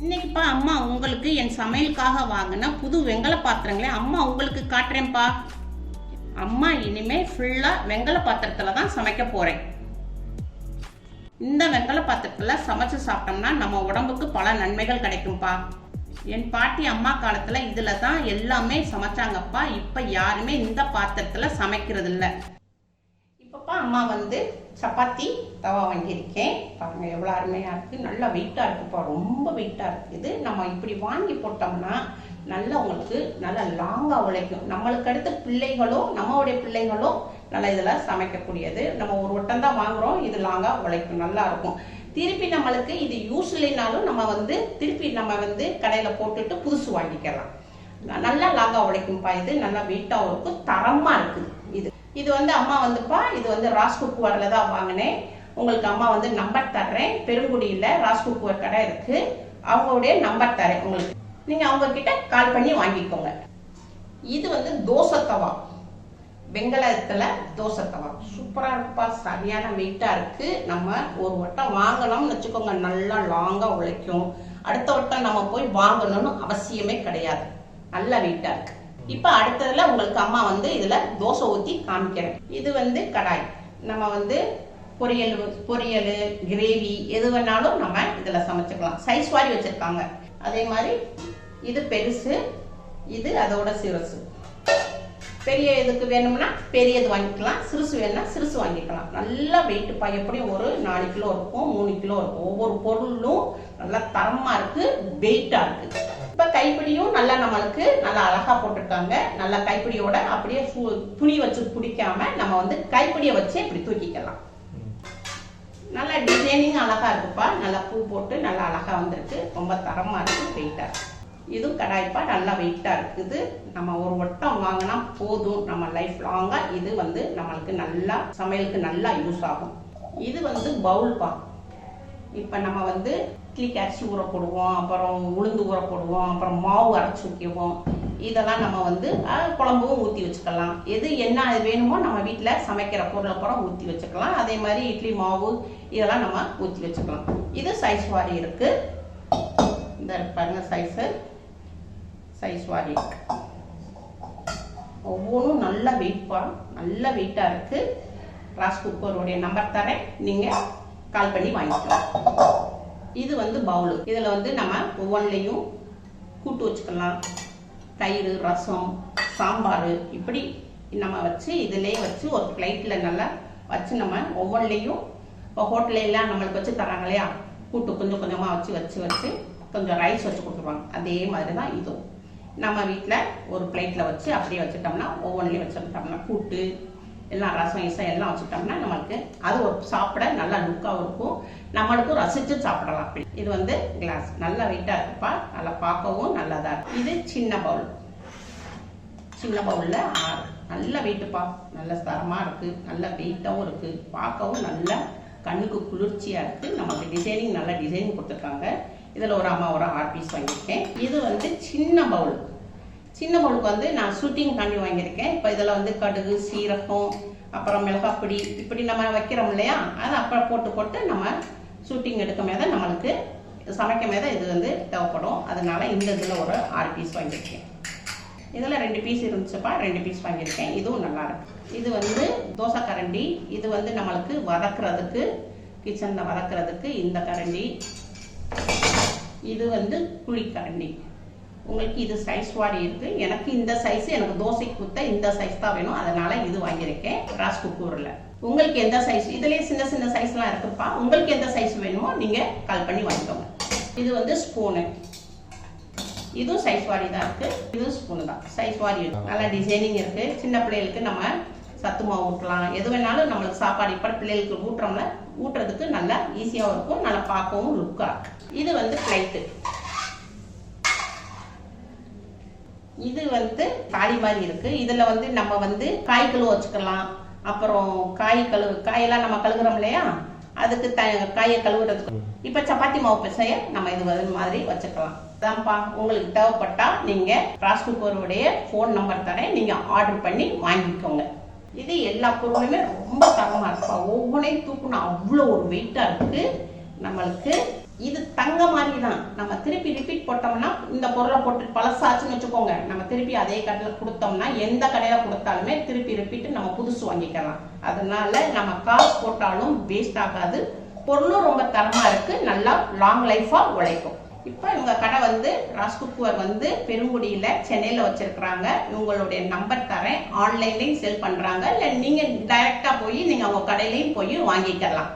இன்னைக்குப்பா அம்மா உங்களுக்கு என் சமையலுக்காக வாங்கின புது வெங்கல பாத்திரங்களே அம்மா உங்களுக்கு காட்டுறேன்ப்பா. அம்மா இனிமே ஃபுல்லா வெங்கல பாத்திரத்துல தான் சமைக்க போறேன். இந்த வெங்கல பாத்திரத்துல சமைச்சு சாப்பிட்டோம்னா நம்ம உடம்புக்கு பல நன்மைகள் கிடைக்கும்பா. என் பாட்டி அம்மா காலத்துல இதுல தான் எல்லாமே சமைச்சாங்கப்பா. இப்ப யாருமே இந்த பாத்திரத்துல சமைக்கிறது இல்லை. இப்பப்பா அம்மா சப்பாத்தி தவா வாங்கியிருக்கேன். பாருங்க எவ்வளோ அருமையாக இருக்குது, நல்லா வெயிட்டாக இருக்குப்பா, ரொம்ப வெயிட்டாக இருக்குது. நம்ம இப்படி வாங்கி போட்டோம்னா நல்லா உங்களுக்கு நல்லா லாங்காக உழைக்கும். நம்மளுக்கு அடுத்த பிள்ளைகளோ நம்மளுடைய பிள்ளைகளோ நல்லா இதில் சமைக்கக்கூடியது. நம்ம ஒரு வட்டம் தான் வாங்குகிறோம், இது லாங்காக உழைக்கும், நல்லா இருக்கும். திருப்பி நம்மளுக்கு இது யூஸ் இல்லைனாலும் நம்ம திருப்பி நம்ம கடையில் போட்டுட்டு புதுசு வாங்கிக்கலாம். நல்லா லாங்காக உழைக்கும்ப்பா. இது நல்லா வெயிட்டாகவும் இருக்கும், தரமாக இருக்குது. இது அம்மா இது ராஷ் குக்வேர்ல தான் வாங்கினேன். உங்களுக்கு அம்மா நம்பர் தர்றேன். பெருங்குடியில் ராஷ் குக்வேர் கடை இருக்கு, அவங்களுடைய நம்பர் தரேன் உங்களுக்கு. நீங்க அவங்க கிட்ட கால் பண்ணி வாங்கிக்கோங்க. இது தோசை தவா, வெங்கலத்துல தோசை தவா சூப்பரா இருக்குப்பா, சரியான வெயிட்டா இருக்கு. நம்ம ஒரு வட்டம் வாங்கணும்னு வச்சுக்கோங்க, நல்லா லாங்கா உழைக்கும். அடுத்த வட்டம் நம்ம போய் வாங்கணும்னு அவசியமே கிடையாது, நல்ல வெயிட்டா இருக்கு. இப்ப அடுத்ததுல உங்களுக்கு அம்மா இதுல தோசை ஊத்தி காமிக்கிறேன். இது கடாய், நம்ம பொரியல் கிரேவி எது வேணாலும் நம்ம இதுல சமைச்சுக்கலாம். சைஸ் வாரி வச்சிருக்காங்க. அதே மாதிரி இது பெருசு, இது அதோட சிறுசு. பெரிய இதுக்கு வேணும்னா பெரியது வாங்கிக்கலாம், சிறுசு வேணும்னா சிறுசு வாங்கிக்கலாம். நல்லா வெயிட்டுப்பா, எப்படியும் ஒரு 4 கிலோ இருக்கும், 3 கிலோ இருக்கும். ஒவ்வொரு பொருளும் நல்லா தரமா இருக்கு, வெயிட்டா இருக்கு. இப்ப கைப்பிடியும் நல்லா நம்மளுக்கு நல்லா அழகா போட்டிருக்காங்க. நல்லா கைப்பிடியோட அப்படியே துணி வச்சு பிடிக்காம நம்ம கைப்பிடியை வச்சு இப்படி தூக்கிக்கலாம். நல்லா டிசைனிங் அழகா இருக்குப்பா, நல்லா பூ போட்டு நல்லா அழகா வந்திருக்கு, ரொம்ப தரமா இருக்கு, வெயிட்டா இருக்கு. இதுவும் கடாய்ப்பா, நல்லா வெயிட்டா இருக்குது. நம்ம ஒரு வட்டம் வாங்கினா போதும், நம்ம லைஃப் லாங்கா இது நம்மளுக்கு நல்லா சமையலுக்கு நல்லா யூஸ் ஆகும். இது பவுல்பா. இப்ப நம்ம இட்லிக்கு அரிசி ஊற போடுவோம், அப்புறம் உளுந்து ஊற போடுவோம், அப்புறம் மாவு அரைச்சி வைக்குவோம். இதெல்லாம் நம்ம குழம்பும் ஊற்றி வச்சுக்கலாம். எது என்ன வேணுமோ நம்ம வீட்டில் சமைக்கிற பொருளை அப்புறம் ஊற்றி வச்சுக்கலாம். அதே மாதிரி இட்லி மாவு இதெல்லாம் நம்ம ஊற்றி வச்சுக்கலாம். இது சைஸ் வாரி இருக்கு, இந்த பாருங்க சைஸ் வாரி இருக்கு. ஒவ்வொன்றும் நல்ல வெயிட்பா, நல்ல வெயிட்டா இருக்கு. ராஷ் குக்வேருடைய நம்பர் தரேன், நீங்க கால் பண்ணி வாங்கிக்கலாம். இது பவுல். இதுல நம்ம ஒவ்வொன்றையும் கூட்டு வச்சுக்கலாம். தயிர், ரசம், சாம்பார் இப்படி நம்ம வச்சு இதுலயே வச்சு ஒரு பிளேட்ல நல்லா வச்சு நம்ம ஒவ்வொன்றையும் இப்போ ஹோட்டல்ல எல்லாம் நம்மளுக்கு வச்சு தராங்க இல்லையா, கூட்டு கொஞ்சம் கொஞ்சமா வச்சு கொஞ்சம் ரைஸ் வச்சு கொடுத்துருவாங்க. அதே மாதிரி தான் இதுவும் நம்ம வீட்டில் ஒரு பிளேட்ல வச்சு அப்படியே வச்சுட்டோம்னா ஒவ்வொன்றிலையும் வச்சுட்டோம்னா கூட்டு எல்லாம் ரசம் இசை எல்லாம் வச்சுட்டோம்னா நம்மளுக்கு அது ஒரு சாப்பிட நல்லா லுக்காகவும் இருக்கும், நம்மளுக்கும் ரசிச்சு சாப்பிடலாம். அப்படி இது கிளாஸ் நல்லா வெயிட்டா இருக்குப்பா, நல்லா பார்க்கவும் நல்லதா இருக்கு. இது சின்ன பவுல், சின்ன பவுல்ல 6 நல்ல வெயிட்டுப்பா, நல்ல தரமா இருக்கு, நல்ல வெயிட்டாகவும் இருக்கு, பார்க்கவும் நல்ல கண்ணுக்கு குளிர்ச்சியா இருக்கு. நமக்கு டிசைனிங் நல்ல டிசைனிங் கொடுத்துருக்காங்க. இதுல ஒரு அம்மா ஒரு 6 பீஸ் வாங்கியிருக்கேன். இது சின்ன பவுல். சின்ன பவுலுக்கு நான் ஷூட்டிங் காண்டி வாங்கியிருக்கேன். இப்போ இதில் கடுகு, சீரகம், அப்புறம் மிளகாப்பொடி இப்படி நம்ம வைக்கிறோம் இல்லையா, அதை அப்புறம் போட்டு நம்ம ஷூட்டிங் எடுக்கும் போது நம்மளுக்கு சமைக்கும் போது இது தேவைப்படும். அதனால இந்த இதில் ஒரு 6 பீஸ் வாங்கியிருக்கேன். இதில் 2 பீஸ் இருந்துச்சுப்பா, 2 பீஸ் வாங்கியிருக்கேன். இதுவும் நல்லா இருக்கு. இது தோசை கரண்டி. இது நம்மளுக்கு வதக்குறதுக்கு, கிச்சனில் வதக்குறதுக்கு இந்த கரண்டி. இது குழி கரண்டி. உங்களுக்கு இது சைஸ் வாரி இருக்கு. எனக்கு இந்த சைஸ், எனக்கு தோசைக்கு குத்த இந்த சைஸ் தான் வேணும், அதனால இது வாங்கியிருக்கேன் ராஷ் குக்வேர்ல. உங்களுக்கு எந்த சைஸ், இதுலயே சின்ன சின்ன சைஸ்லாம் இருக்குப்பா, உங்களுக்கு எந்த சைஸ் வேணுமோ நீங்க கால் பண்ணி வாங்கிக்கோங்க. இது ஸ்பூனு. இதுவும் சைஸ் வாரி தான் இருக்கு, இதுவும் ஸ்பூனு தான், சைஸ் வாரி இருக்கு. நல்லா டிசைனிங் இருக்கு. சின்ன பிள்ளைகளுக்கு நம்ம சத்து மாவு ஊட்டலாம், எது வேணாலும் நம்மளுக்கு சாப்பாடு இப்ப பிள்ளைகளுக்கு ஊட்டுறோம்ல, ஊட்டுறதுக்கு நல்லா ஈஸியாகவும் இருக்கும், நல்லா பார்க்கவும் லுக்கா இருக்கு. இது பிளேட்டு. இது தாலி மாதிரி இருக்கு. இதுல நம்ம காய் கழுவ வச்சுக்கலாம். அப்புறம் காயெல்லாம் நம்ம கழுகுறோம் இல்லையா, அதுக்கு காயை கழுவுறதுக்கு. இப்ப சப்பாத்தி மாவு பிசைய நம்ம இது மாதிரி வச்சுக்கலாம். அதான்ப்பா, உங்களுக்கு தேவைப்பட்டா நீங்க ராஷ் குக்வேருடைய ஃபோன் நம்பர் தரேன், நீங்க ஆர்டர் பண்ணி வாங்கிக்கோங்க. இது எல்லா பொருளுமே ரொம்ப தரமா இருக்குப்பா. ஒவ்வொன்றையும் தூக்கணும், அவ்வளோ ஒரு வெயிட்டா இருக்கு. நம்மளுக்கு இது தங்க மாதிரி தான். நம்ம திருப்பி ரிப்பீட் போட்டோம்னா இந்த பொருளை போட்டு பழசாச்சுன்னு வச்சுக்கோங்க, நம்ம திருப்பி அதே கடையில் கொடுத்தோம்னா எந்த கடையில கொடுத்தாலுமே திருப்பி ரிப்பீட் நம்ம புதுசு வாங்கிக்கலாம். அதனால நம்ம காசு போட்டாலும் வேஸ்ட் ஆகாது, பொருளும் ரொம்ப தரமா இருக்கு, நல்லா லாங் லைஃபா உழைக்கும். இப்போ இவங்க கடை வந்து ராஷ் குக்வேர் வந்து பெருங்குடியில சென்னையில வச்சிருக்கிறாங்க. இவங்களுடைய நம்பர் தரேன், ஆன்லைன்லயும் செல் பண்றாங்க, இல்லை நீங்க டைரக்டா போய் நீங்க அவங்க கடையிலையும் போய் வாங்கிக்கலாம்.